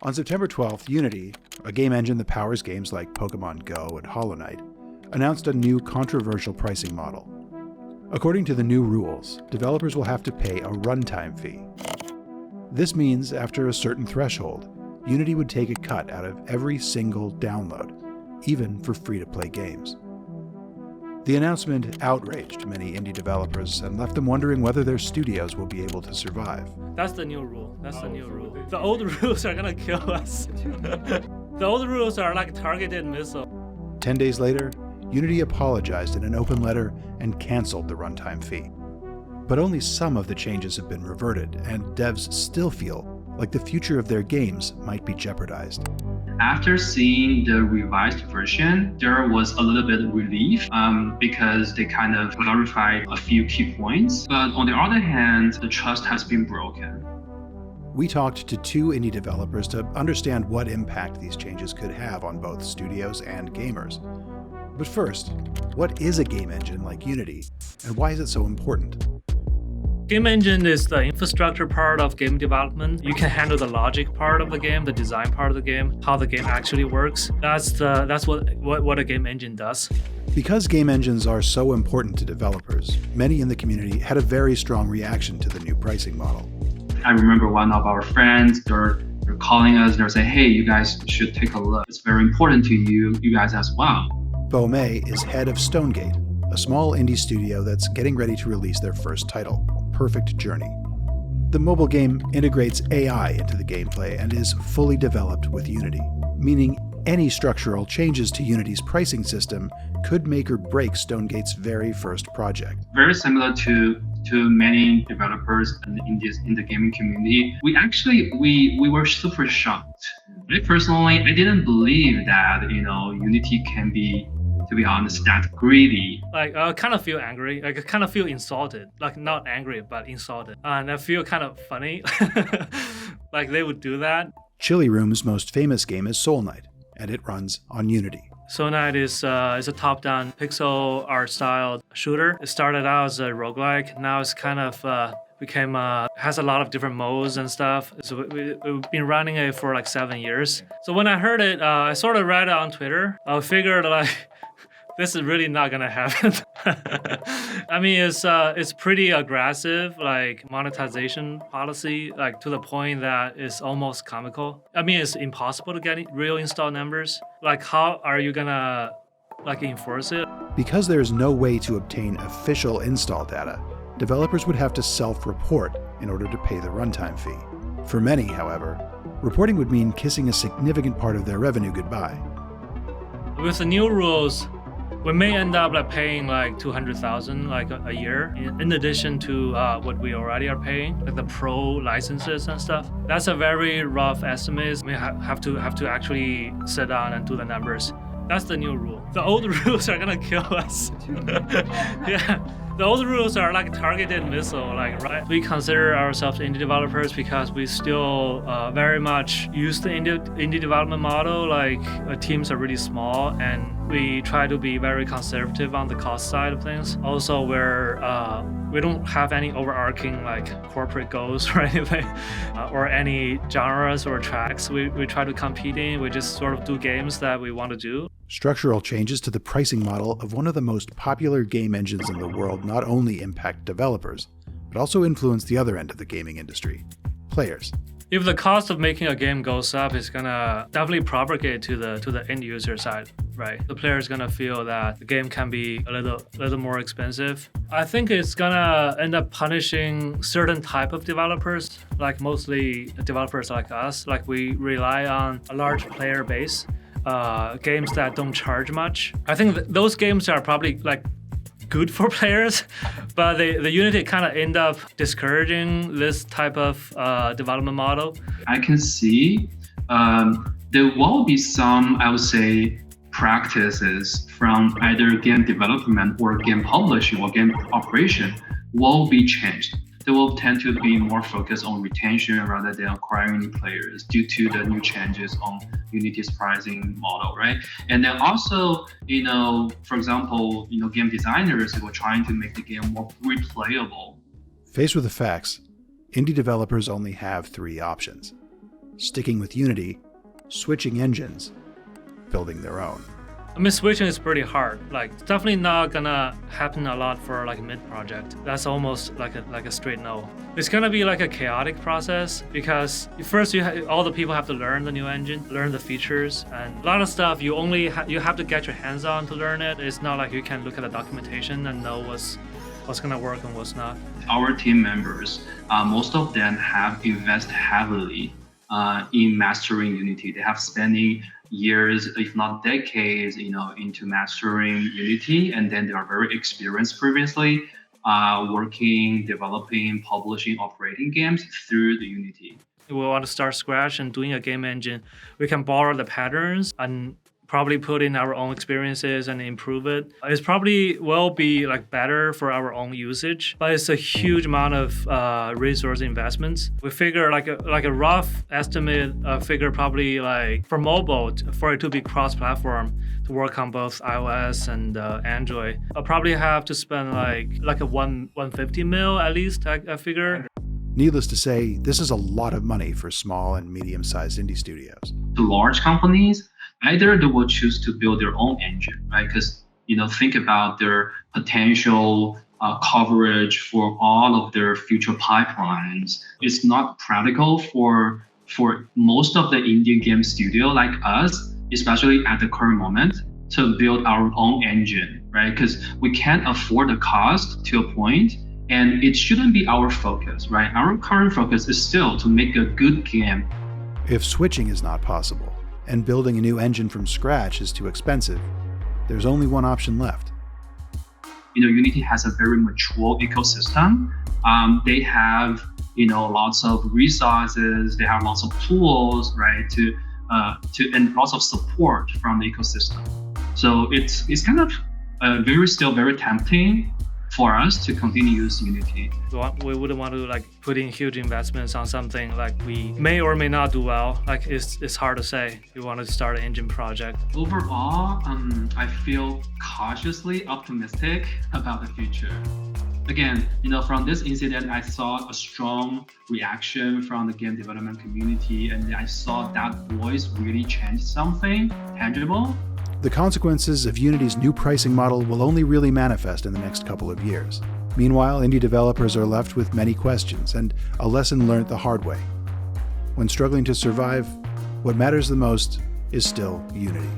On September 12th, Unity, a game engine that powers games like Pokemon Go and Hollow Knight, announced a new controversial pricing model. According to the new rules, developers will have to pay a runtime fee. This means after a certain threshold, Unity would take a cut out of every single download, even for free-to-play games. The announcement outraged many indie developers and left them wondering whether their studios will be able to survive. That's the new rule. The old rules are gonna kill us. The old rules are like targeted missile. 10 days later, Unity apologized in an open letter and canceled the runtime fee. But only some of the changes have been reverted, and devs still feel like the future of their games might be jeopardized. After seeing the revised version, there was a little bit of relief because they kind of clarified a few key points. But on the other hand, the trust has been broken. We talked to two indie developers to understand what impact these changes could have on both studios and gamers. But first, what is a game engine like Unity, and why is it so important? Game engine is the infrastructure part of game development. You can handle the logic part of the game, the design part of the game, how the game actually works. That's what a game engine does. Because game engines are so important to developers, many in the community had a very strong reaction to the new pricing model. I remember one of our friends, they're calling us, they're saying, hey, you guys should take a look. It's very important to you guys as well. Bo Mei is head of Stonegate, a small indie studio that's getting ready to release their first title, Perfect Journey. The mobile game integrates AI into the gameplay and is fully developed with Unity, meaning any structural changes to Unity's pricing system could make or break Stonegate's very first project. Very similar to many developers in the gaming community. We were super shocked. I personally, I didn't believe that, Unity can be, to be honest, that greedy. Like, I kind of feel angry. Like, I kind of feel insulted. Like, not angry, but insulted. And I feel kind of funny. Like, they would do that. Chili Room's most famous game is Soul Knight, and it runs on Unity. Soul Knight is a top-down pixel art style shooter. It started out as a roguelike. Now it's kind of has a lot of different modes and stuff. So we've been running it for like 7 years. So when I heard it, I sort of read it on Twitter. I figured like, this is really not gonna happen. I mean, it's pretty aggressive, like monetization policy, like to the point that it's almost comical. I mean, it's impossible to get real install numbers. Like, how are you gonna enforce it? Because there's no way to obtain official install data, developers would have to self-report in order to pay the runtime fee. For many, however, reporting would mean kissing a significant part of their revenue goodbye. With the new rules, we may end up paying like $200,000 a year in addition to what we already are paying, like the pro licenses and stuff. That's a very rough estimate. We have to actually sit down and do the numbers. That's the new rule. The old rules are gonna kill us. Yeah. The old rules are like targeted missile, right? We consider ourselves indie developers because we still very much use the indie development model. Teams are really small, and we try to be very conservative on the cost side of things. Also, we don't have any overarching corporate goals or anything, or any genres or tracks we try to compete in. We just sort of do games that we want to do. Structural changes to the pricing model of one of the most popular game engines in the world not only impact developers, but also influence the other end of the gaming industry, players. If the cost of making a game goes up, it's gonna definitely propagate to the end user side, right? The player is gonna feel that the game can be a little more expensive. I think it's gonna end up punishing certain type of developers, like mostly developers like us. Like, we rely on a large player base. Games that don't charge much. I think those games are probably good for players, but the Unity kind of end up discouraging this type of development model. I can see there will be some, I would say, practices from either game development or game publishing or game operation will be changed. They will tend to be more focused on retention rather than acquiring new players due to the new changes on Unity's pricing model, right? And then also, for example, game designers who are trying to make the game more replayable. Faced with the facts, indie developers only have three options. sticking with Unity, switching engines, building their own. I mean, switching is pretty hard. Like, it's definitely not gonna happen a lot for like a mid project. That's almost like a straight no. It's gonna be like a chaotic process because first all the people have to learn the new engine, learn the features, and a lot of stuff you only you have to get your hands on to learn it. It's not like you can look at the documentation and know what's gonna work and what's not. Our team members, most of them have invested heavily in mastering Unity. They have spending years, if not decades, into mastering Unity, and then they are very experienced previously working, developing, publishing, operating games through the Unity. We want to start scratch and doing a game engine. We can borrow the patterns and probably put in our own experiences and improve it. It's probably will be like better for our own usage, but it's a huge amount of resource investments. We figure like a rough estimate figure probably like for mobile for it to be cross-platform to work on both iOS and Android. I'll probably have to spend like a 150 mil at least. I figure. Needless to say, this is a lot of money for small and medium-sized indie studios. The large companies, either they will choose to build their own engine, right? Because think about their potential coverage for all of their future pipelines. It's not practical for most of the indie game studio like us, especially at the current moment, to build our own engine, right? Because we can't afford the cost to a point, and it shouldn't be our focus, right? Our current focus is still to make a good game. If switching is not possible, and building a new engine from scratch is too expensive, there's only one option left. Unity has a very mature ecosystem. They have, lots of resources. They have lots of tools, right, and lots of support from the ecosystem. So it's kind of still very tempting for us to continue using Unity. We wouldn't want to put in huge investments on something like we may or may not do well. It's hard to say. We want to start an engine project. Overall, I feel cautiously optimistic about the future. Again, from this incident, I saw a strong reaction from the game development community, and I saw that voice really change something tangible. The consequences of Unity's new pricing model will only really manifest in the next couple of years. Meanwhile, indie developers are left with many questions and a lesson learned the hard way. When struggling to survive, what matters the most is still Unity.